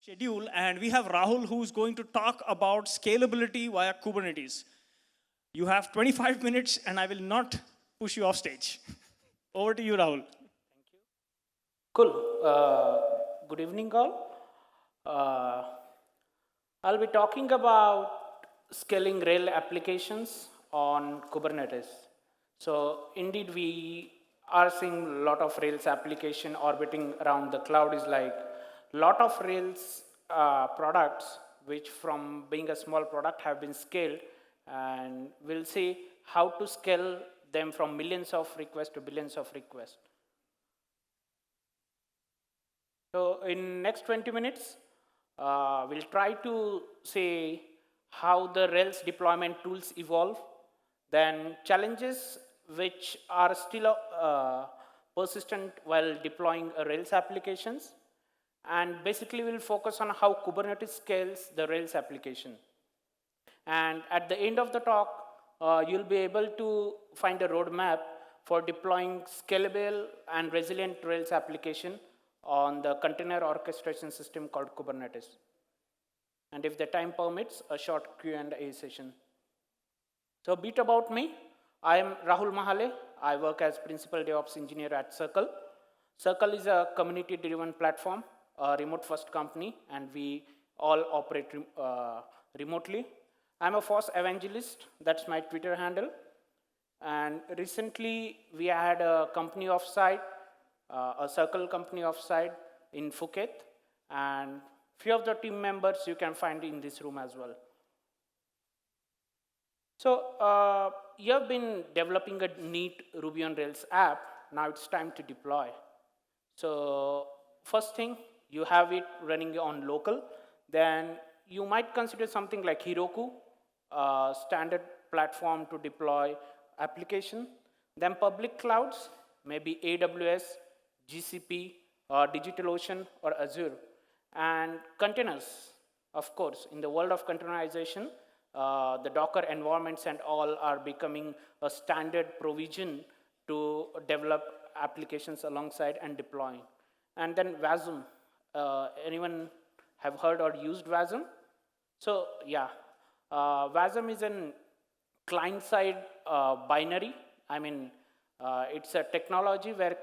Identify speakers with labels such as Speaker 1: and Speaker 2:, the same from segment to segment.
Speaker 1: schedule, and we have Rahul who's going to talk about scalability via Kubernetes. You have 25 minutes, and I will not push you off stage. Over to you, Rahul.
Speaker 2: Cool. Good evening, all. Uh, I'll be talking about scaling rail applications on Kubernetes. So indeed, we are seeing a lot of Rails application orbiting around the cloud. Is like a lot of Rails products, which from being a small product have been scaled, and we'll see how to scale them from millions of requests to billions of requests. So in next 20 minutes, we'll try to say how the Rails deployment tools evolve, then challenges which are still persistent while deploying Rails applications, and basically we'll focus on how Kubernetes scales the Rails application. And at the end of the talk, you'll be able to find a roadmap for deploying scalable and resilient Rails application on the container orchestration system called Kubernetes. And if the time permits, a short Q&A session. So a bit about me. I am Rahul Mahale. I work as Principal DevOps Engineer at Circle. Circle is a community-driven platform, a remote-first company, and we all operate remotely. I'm a FOSS evangelist. That's my Twitter handle. And recently, we had a company offsite, a Circle company offsite in Phuket, and few of the team members you can find in this room as well. So you have been developing a neat Ruby on Rails app. Now it's time to deploy. So first thing, you have it running on local. Then you might consider something like Heroku, a standard platform to deploy application. Then public clouds, maybe AWS, GCP, or DigitalOcean, or Azure. And containers, of course. In the world of containerization, the Docker environments and all are becoming a standard provision to develop applications alongside and deploying. And then Wasm. Anyone have heard or used Wasm? So yeah, Wasm is a client-side binary. I mean, it's a technology where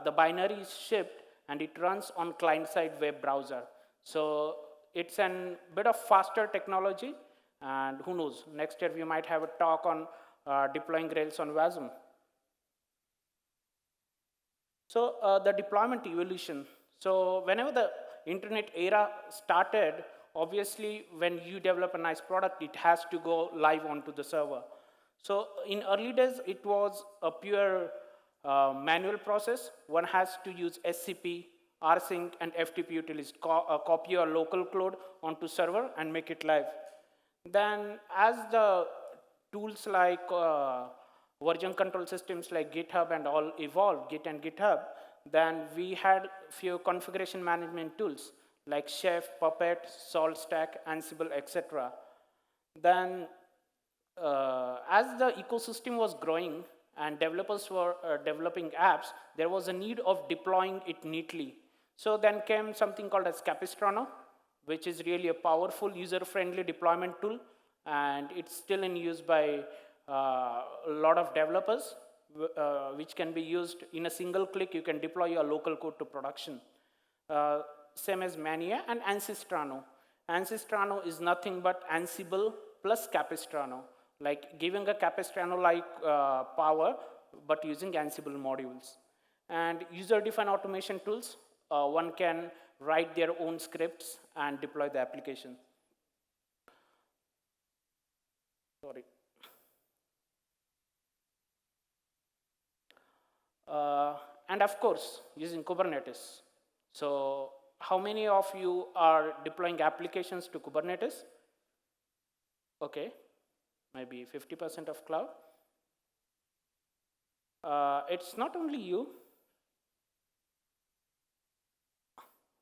Speaker 2: the binary is shipped and it runs on client-side web browser. So it's a bit of faster technology, and who knows, next year we might have a talk on deploying Rails on Wasm. So the deployment evolution. So whenever the internet era started, obviously when you develop a nice product, it has to go live onto the server. So in early days, it was a pure manual process. One has to use SCP, rsync, and FTP utilities, copy your local code onto server and make it live. Then as the tools like version control systems like GitHub and all evolved, Git and GitHub, then we had few configuration management tools like Chef, Puppet, SaltStack, Ansible, etc. Then as the ecosystem was growing and developers were developing apps, there was a need of deploying it neatly. So then came something called as Capistrano, which is really a powerful user-friendly deployment tool, and it's still in use by a lot of developers, which can be used in a single click. You can deploy your local code to production. Same as Mania and Ansistrano. Ansistrano is nothing but Ansible plus Capistrano, like giving a Capistrano-like power, but using Ansible modules. And user-defined automation tools, one can write their own scripts and deploy the application. Sorry. And of course, using Kubernetes. So how many of you are deploying applications to Kubernetes? Okay, maybe 50% of cloud. It's not only you.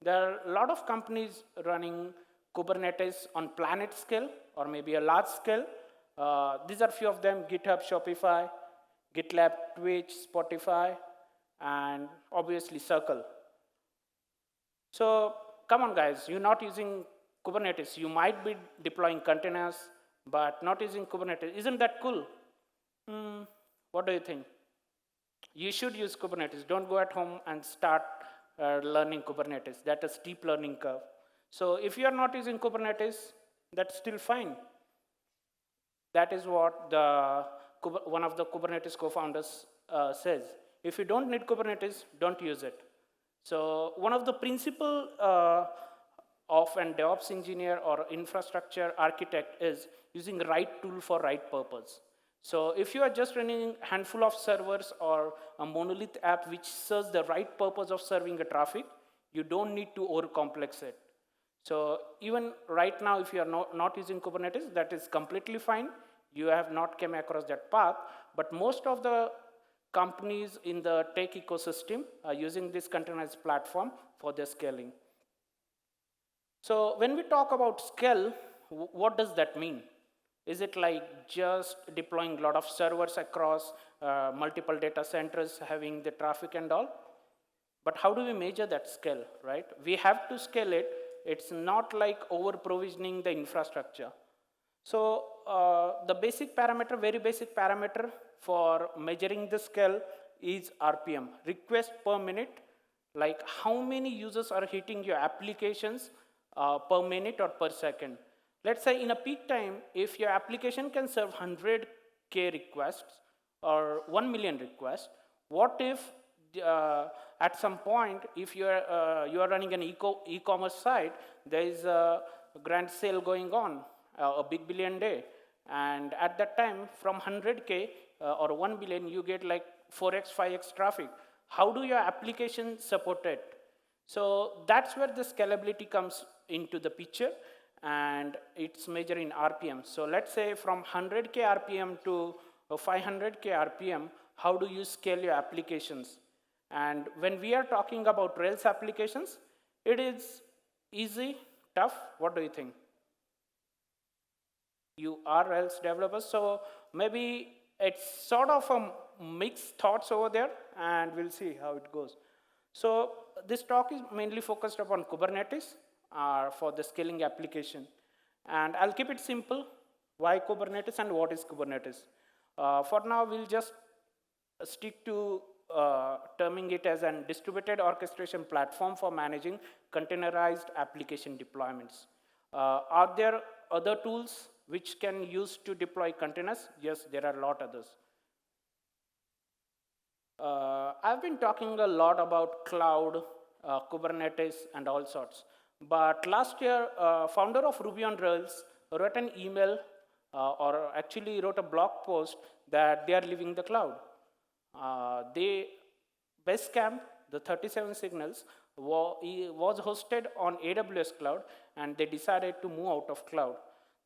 Speaker 2: There are a lot of companies running Kubernetes on planet scale or maybe a large scale. These are few of them: GitHub, Shopify, GitLab, Twitch, Spotify, and obviously Circle. So come on guys, you're not using Kubernetes. You might be deploying containers, but not using Kubernetes. Isn't that cool? What do you think? You should use Kubernetes. Don't go at home and start learning Kubernetes. That's a steep learning curve. So if you are not using Kubernetes, that's still fine. That is what one of the Kubernetes co-founders says. If you don't need Kubernetes, don't use it. So one of the principle of an DevOps engineer or infrastructure architect is using right tool for right purpose. So if you are just running a handful of servers or a monolith app which serves the right purpose of serving a traffic, you don't need to over-complex it. So even right now, if you are not using Kubernetes, that is completely fine. You have not come across that path, but most of the companies in the tech ecosystem are using this containerized platform for their scaling. So when we talk about scale, what does that mean? Is it like just deploying a lot of servers across multiple data centers, having the traffic and all? But how do we measure that scale, right? We have to scale it. It's not like over-provisioning the infrastructure. So the basic parameter, very basic parameter for measuring the scale is RPM, request per minute, like how many users are hitting your applications per minute or per second. Let's say in a peak time, if your application can serve 100K requests or 1 million requests, what if at some point, if you are running an e-commerce site, there is a grand sale going on, a big billion day, and at that time, from 100K or 1 billion, you get like 4x, 5x traffic. How do your application support it? So that's where the scalability comes into the picture, and it's measured in RPM. So let's say from 100K RPM to 500K RPM, how do you scale your applications? And when we are talking about Rails applications, it is easy, tough. What do you think? You are Rails developers, so maybe it's sort of a mixed thoughts over there, and we'll see how it goes. So this talk is mainly focused upon Kubernetes for the scaling application. And I'll keep it simple. Why Kubernetes and what is Kubernetes? For now, we'll just stick to terming it as a distributed orchestration platform for managing containerized application deployments. Are there other tools which can use to deploy containers? Yes, there are a lot others. I've been talking a lot about cloud, Kubernetes, and all sorts. But last year, founder of Ruby on Rails wrote an email, or actually wrote a blog post that they are leaving the cloud. Basecamp, the 37 signals, was hosted on AWS cloud, and they decided to move out of cloud.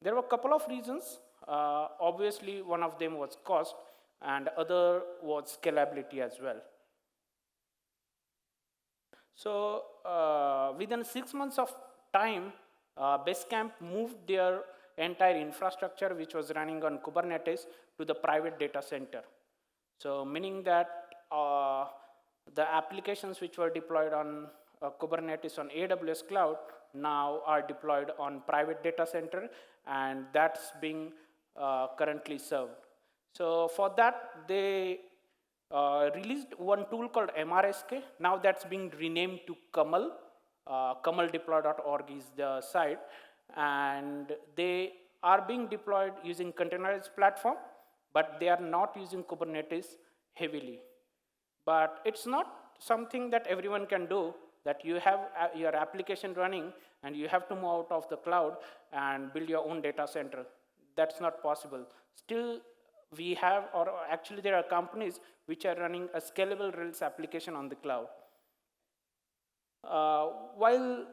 Speaker 2: There were a couple of reasons. Obviously, one of them was cost, and other was scalability as well. So within 6 months of time, Basecamp moved their entire infrastructure, which was running on Kubernetes, to the private data center. So meaning that the applications which were deployed on Kubernetes on AWS cloud now are deployed on private data center, and that's being currently served. So for that, they released one tool called MRSK. Now that's being renamed to Kamal. Kamaldeploy.org is the site, and they are being deployed using containerized platform, but they are not using Kubernetes heavily. But it's not something that everyone can do, that you have your application running and you have to move out of the cloud and build your own data center. That's not possible. Still, we have, or actually there are companies which are running a scalable Rails application on the cloud. While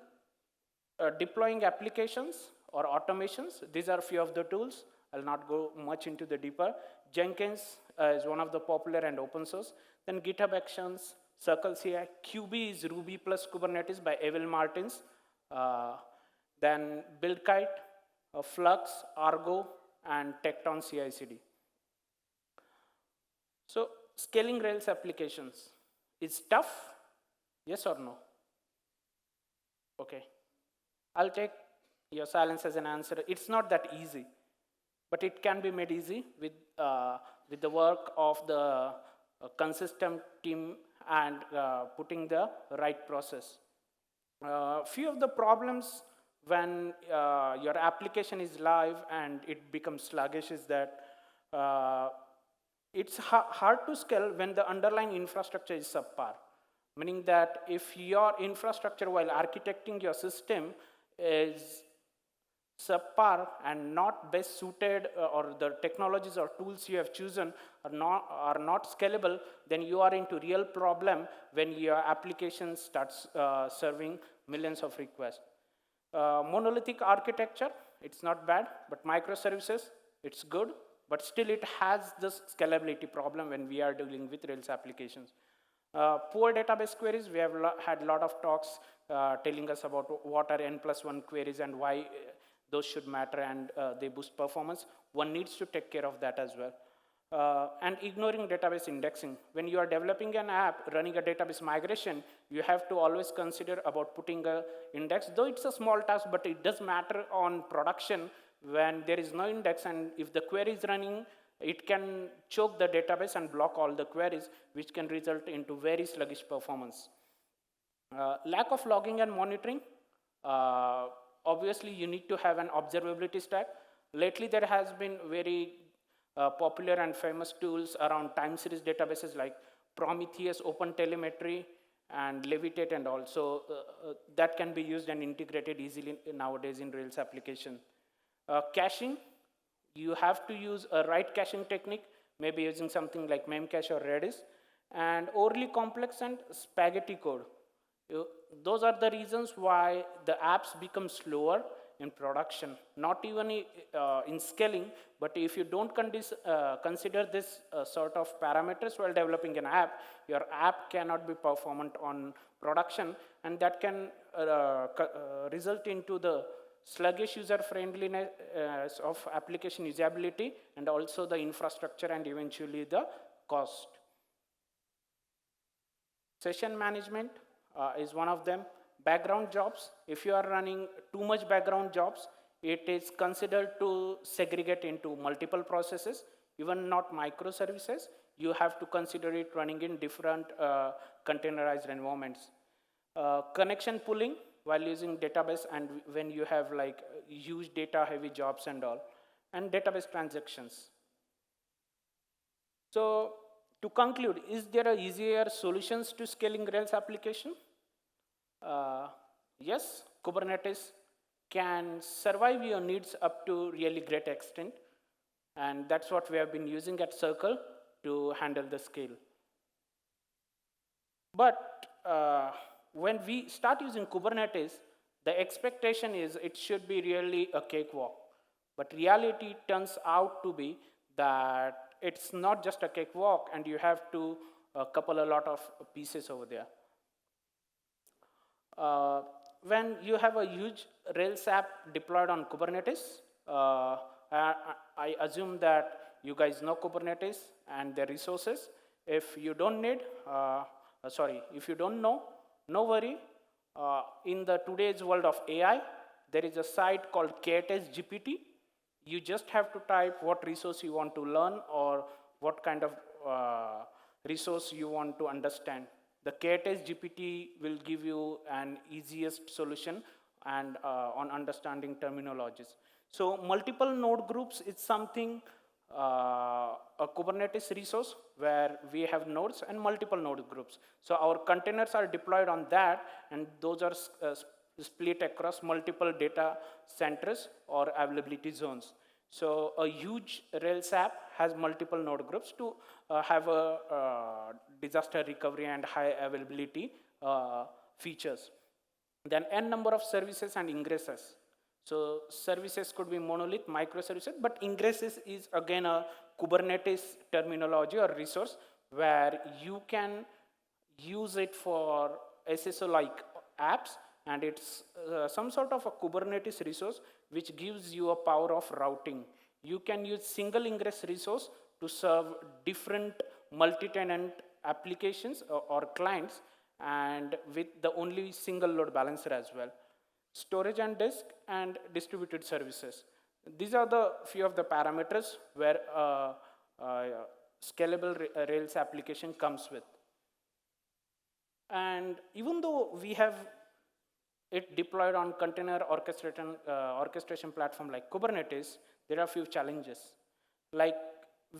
Speaker 2: deploying applications or automations, these are a few of the tools. I'll not go much into the deeper. Jenkins is one of the popular and open source. Then GitHub Actions, Circle CI. QB is Ruby plus Kubernetes by Evel Martins. Then BuildKite, Flux, Argo, and Tecton CI/CD. So scaling Rails applications is tough, yes or no? Okay, I'll take your silence as an answer. It's not that easy, but it can be made easy with the work of the consistent team and putting the right process. Few of the problems when your application is live and it becomes sluggish is that it's hard to scale when the underlying infrastructure is subpar. Meaning that if your infrastructure while architecting your system is subpar and not best suited or the technologies or tools you have chosen are not scalable, then you are into real problem when your application starts serving millions of requests. Monolithic architecture, it's not bad, but microservices, it's good, but still it has this scalability problem when we are dealing with Rails applications. Poor database queries, we have had a lot of talks telling us about what are n+1 queries and why those should matter and they boost performance. One needs to take care of that as well. And ignoring database indexing. When you are developing an app, running a database migration, you have to always consider about putting an index, though it's a small task, but it does matter on production when there is no index, and if the query is running, it can choke the database and block all the queries, which can result into very sluggish performance. Lack of logging and monitoring. Obviously, you need to have an observability stack. Lately, there has been very popular and famous tools around time series databases like Prometheus, OpenTelemetry, and Levitate and all. So that can be used and integrated easily nowadays in Rails application. Caching, you have to use a right caching technique, maybe using something like Memcache or Redis, and overly complex and spaghetti code. Those are the reasons why the apps become slower in production, not even in scaling, but if you don't consider this sort of parameters while developing an app, your app cannot be performant on production, and that can result into the sluggish user friendliness of application usability and also the infrastructure and eventually the cost. Session management is one of them. Background jobs, if you are running too much background jobs, it is considered to segregate into multiple processes, even not microservices. You have to consider it running in different containerized environments. Connection pooling while using database and when you have like huge data heavy jobs and all, and database transactions. So to conclude, is there a easier solutions to scaling Rails application? Yes, Kubernetes can survive your needs up to really great extent, and that's what we have been using at Circle to handle the scale. But when we start using Kubernetes, the expectation is it should be really a cakewalk. But reality turns out to be that it's not just a cakewalk, and you have to couple a lot of pieces over there. When you have a huge Rails app deployed on Kubernetes, I assume that you guys know Kubernetes and the resources. If you don't need, if you don't know, no worry. In the today's world of AI, there is a site called K-Test GPT. You just have to type what resource you want to learn or what kind of resource you want to understand. The K-Test GPT will give you an easiest solution and on understanding terminologies. So multiple node groups is something, a Kubernetes resource where we have nodes and multiple node groups. So our containers are deployed on that, and those are split across multiple data centers or availability zones. So a huge Rails app has multiple node groups to have a disaster recovery and high availability features. Then n number of services and ingresses. So services could be monolith, microservices, but ingresses is again a Kubernetes terminology or resource where you can use it for SSO-like apps, and it's some sort of a Kubernetes resource which gives you a power of routing. You can use single ingress resource to serve different multi-tenant applications or clients, and with the only single load balancer as well. storage and disk, and distributed services. These are the few of the parameters where scalable Rails application comes with. And even though we have it deployed on container orchestration platform like Kubernetes, there are a few challenges. Like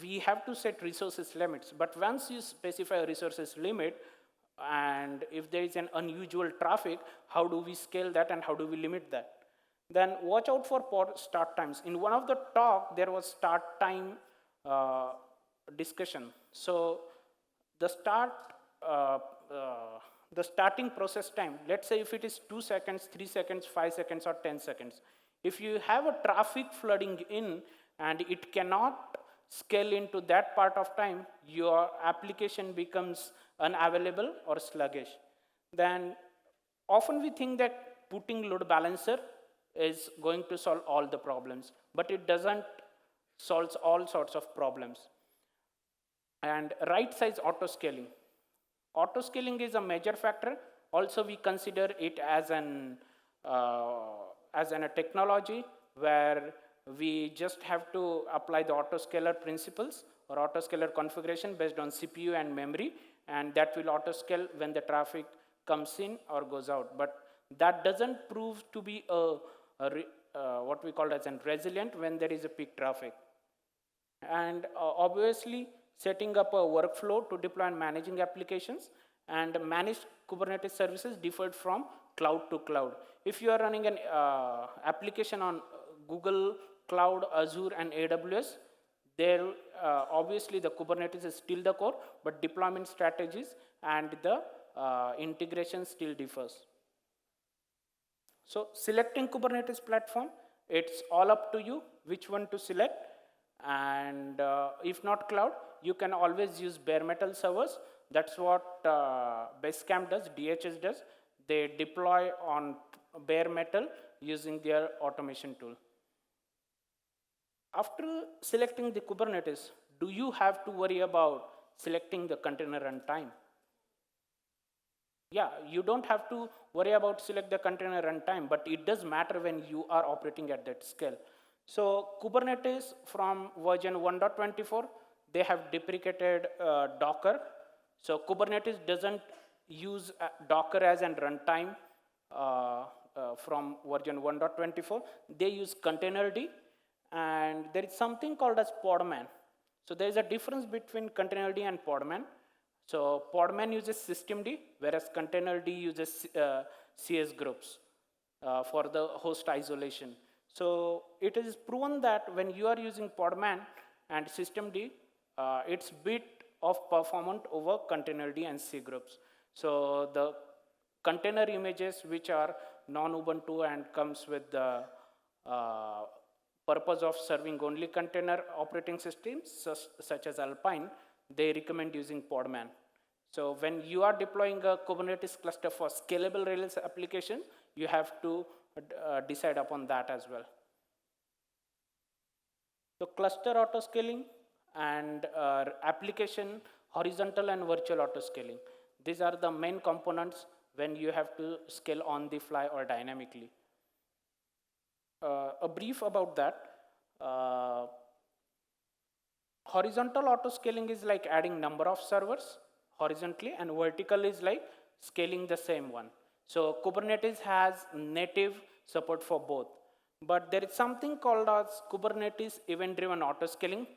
Speaker 2: we have to set resources limits, but once you specify a resources limit, and if there is an unusual traffic, how do we scale that and how do we limit that? Then watch out for pod start times. In one of the talk, there was start time discussion. So the starting process time, let's say if it is 2 seconds, 3 seconds, 5 seconds, or 10 seconds. If you have a traffic flooding in and it cannot scale into that part of time, your application becomes unavailable or sluggish. Then often we think that putting load balancer is going to solve all the problems, but it doesn't solve all sorts of problems. And right size auto scaling. Auto scaling is a major factor. Also, we consider it as a technology where we just have to apply the autoscaler principles or autoscaler configuration based on CPU and memory, and that will autoscale when the traffic comes in or goes out. But that doesn't prove to be what we call as a resilient when there is a peak traffic. And obviously, setting up a workflow to deploy and managing applications, and managed Kubernetes services differed from cloud to cloud. If you are running an application on Google Cloud, Azure, and AWS, there obviously the Kubernetes is still the core, but deployment strategies and the integration still differs. So selecting Kubernetes platform, it's all up to you which one to select. And if not cloud, you can always use bare metal servers. That's what Basecamp does, DHS does. They deploy on bare metal using their automation tool. After selecting the Kubernetes, do you have to worry about selecting the container runtime? Yeah, you don't have to worry about select the container runtime, but it does matter when you are operating at that scale. So Kubernetes from version 1.24, they have deprecated Docker. So Kubernetes doesn't use Docker as a runtime from version 1.24. They use containerd, and there is something called as Podman. So there is a difference between containerd and Podman. So Podman uses systemd, whereas containerd uses CS groups for the host isolation. So it is proven that when you are using Podman and systemd, it's bit of performant over containerd and C groups. So the container images which are non-Ubuntu and comes with the purpose of serving only container operating systems such as Alpine, they recommend using Podman. So when you are deploying a Kubernetes cluster for scalable Rails application, you have to decide upon that as well. So cluster autoscaling and application horizontal and virtual autoscaling. These are the main components when you have to scale on the fly or dynamically. A brief about that. Horizontal autoscaling is like adding number of servers horizontally, and vertical is like scaling the same one. So Kubernetes has native support for both. But there is something called as Kubernetes event-driven autoscaling,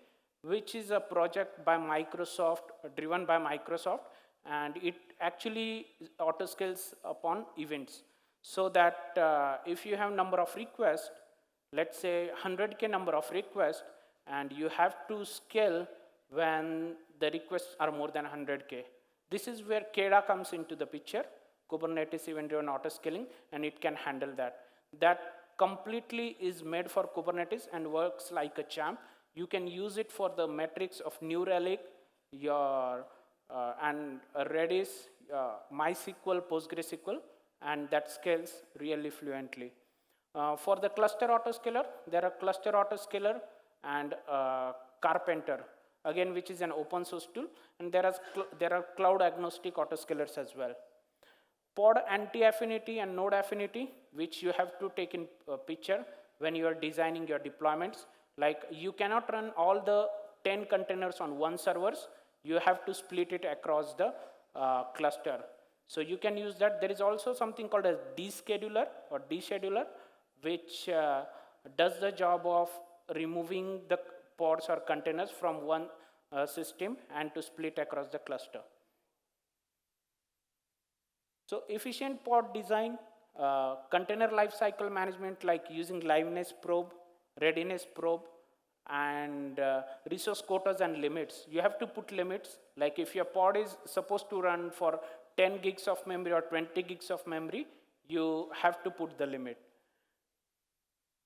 Speaker 2: which is a project by Microsoft, driven by Microsoft, and it actually autoscales upon events. So that if you have number of requests, let's say 100K number of requests, and you have to scale when the requests are more than 100K. This is where KEDA comes into the picture, Kubernetes event-driven autoscaling, and it can handle that. That completely is made for Kubernetes and works like a champ. You can use it for the metrics of New Relic, and Redis, MySQL, PostgreSQL, and that scales really fluently. For the cluster autoscaler, there are cluster autoscaler and Carpenter, again, which is an open source tool, and there are cloud agnostic autoscalers as well. Pod anti-affinity and node affinity, which you have to take in picture when you are designing your deployments. Like you cannot run all the 10 containers on one servers. You have to split it across the cluster. So you can use that. There is also something called a descheduler, which does the job of removing the pods or containers from one system and to split across the cluster. So efficient pod design, container lifecycle management like using liveness probe, readiness probe, and resource quotas and limits. You have to put limits, like if your pod is supposed to run for 10 gigs of memory or 20 gigs of memory, you have to put the limit.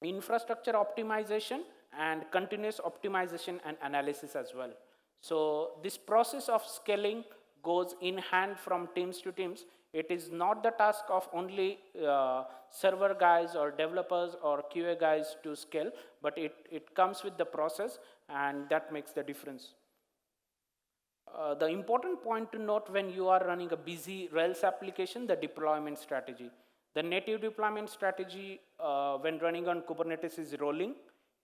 Speaker 2: Infrastructure optimization and continuous optimization and analysis as well. So this process of scaling goes in hand from teams to teams. It is not the task of only server guys or developers or QA guys to scale, but it comes with the process, and that makes the difference. The important point to note when you are running a busy Rails application, the deployment strategy. The native deployment strategy when running on Kubernetes is rolling.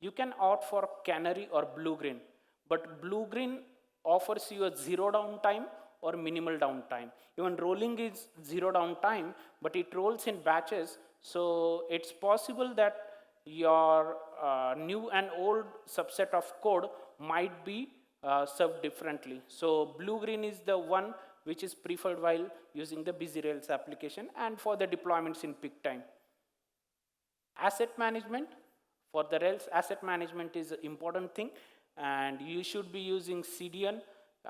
Speaker 2: You can opt for canary or blue-green, but blue-green offers you a zero downtime or minimal downtime. Even rolling is zero downtime, but it rolls in batches, so it's possible that your new and old subset of code might be served differently. So blue-green is the one which is preferred while using the busy Rails application and for the deployments in peak time. Asset management. For the Rails, asset management is an important thing, and you should be using CDN,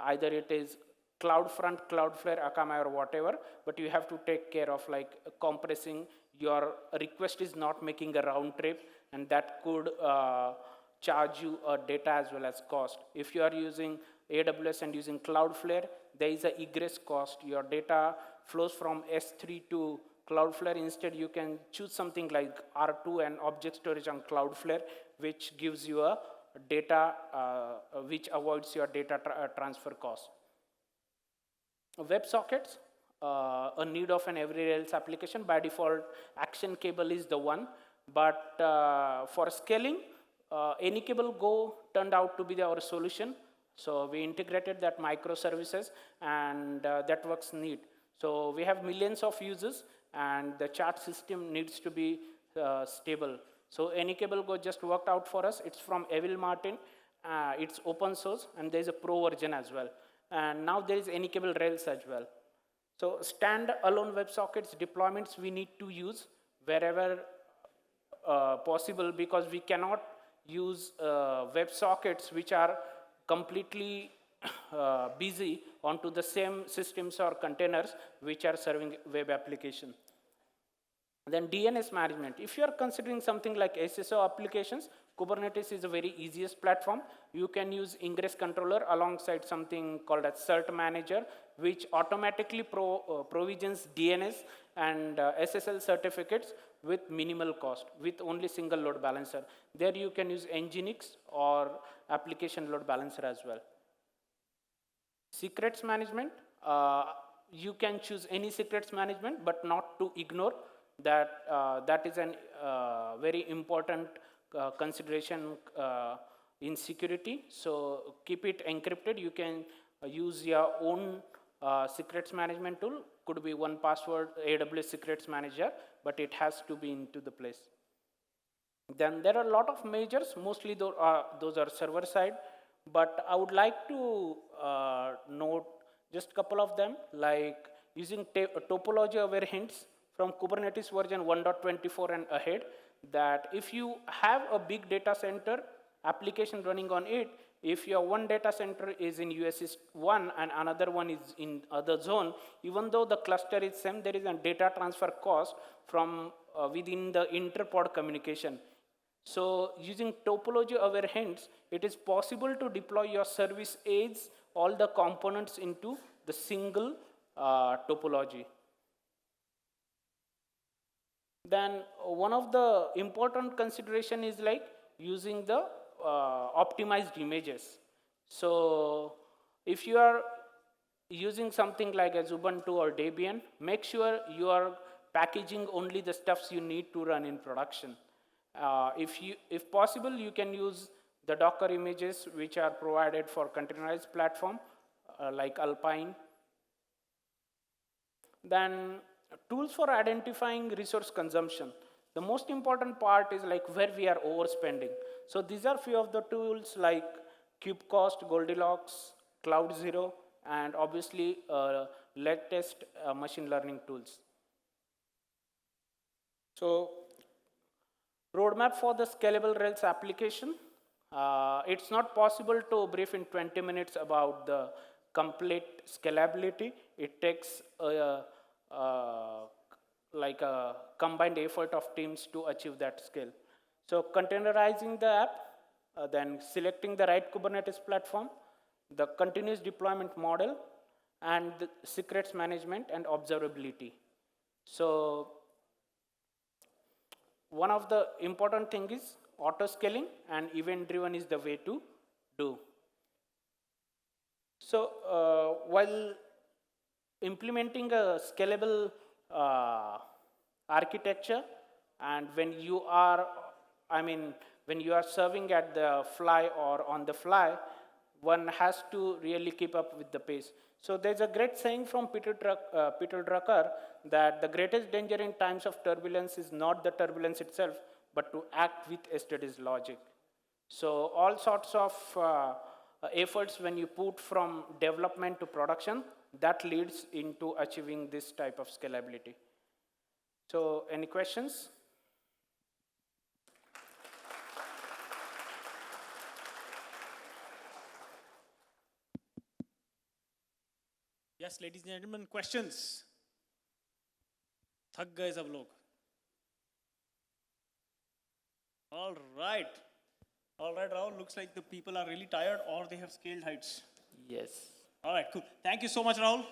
Speaker 2: either it is CloudFront, Cloudflare, Akamai, or whatever, but you have to take care of like compressing. Your request is not making a round trip, and that could charge you data as well as cost. If you are using AWS and using Cloudflare, there is a egress cost. Your data flows from S3 to Cloudflare. Instead, you can choose something like R2 and object storage on Cloudflare, which gives you a data, which avoids your data transfer cost. WebSockets, a need of an every Rails application. By default, action cable is the one, but for scaling, Anycable Go turned out to be our solution. So we integrated that microservices, and that works neat. So we have millions of users, and the chart system needs to be stable. So Anycable Go just worked out for us. It's from Evil Martin. It's open source, and there's a pro version as well. And now there is Anycable Rails as well. So stand-alone WebSockets deployments we need to use wherever possible, because we cannot use WebSockets which are completely busy onto the same systems or containers which are serving web application. Then DNS management. If you are considering something like SSO applications, Kubernetes is the very easiest platform. You can use ingress controller alongside something called a cert manager, which automatically provisions DNS and SSL certificates with minimal cost, with only single load balancer. There you can use Nginx or application load balancer as well. Secrets management. You can choose any secrets management, but not to ignore that. That is a very important consideration in security. So keep it encrypted. You can use your own secrets management tool. Could be 1Password, AWS Secrets Manager, but it has to be into the place. Then there are a lot of measures. Mostly those are server side, but I would like to note just a couple of them, like using topology aware hints from Kubernetes version 1.24 and ahead, that if you have a big data center application running on it, if your one data center is in US 1 and another one is in other zone, even though the cluster is same, there is a data transfer cost from within the interpod communication. So using topology aware hints, it is possible to deploy your service aids, all the components into the single topology. Then one of the important consideration is like using the optimized images. So if you are using something like as Ubuntu or Debian, make sure you are packaging only the stuffs you need to run in production. If possible, you can use the Docker images which are provided for containerized platform like Alpine. Then tools for identifying resource consumption. The most important part is like where we are overspending. So these are few of the tools like KubeCost, Goldilocks, Cloud Zero, and obviously latest machine learning tools. So roadmap for the scalable Rails application. It's not possible to brief in 20 minutes about the complete scalability. It takes like a combined effort of teams to achieve that scale. So containerizing the app, then selecting the right Kubernetes platform, the continuous deployment model, and the secrets management and observability. So one of the important thing is auto scaling, and event driven is the way to do. So while implementing a scalable architecture, and when you are, when you are serving at the fly or on the fly, one has to really keep up with the pace. So there's a great saying from Peter Drucker that the greatest danger in times of turbulence is not the turbulence itself, but to act with yesterday's logic. So all sorts of efforts when you put from development to production, that leads into achieving this type of scalability. So any questions?
Speaker 1: Yes, ladies and gentlemen, questions? थक गए सब लोग. All right. All right, Rahul. Looks like the people are really tired or they have scaled heights.
Speaker 2: Yes.
Speaker 1: All right, cool. Thank you so much, Rahul.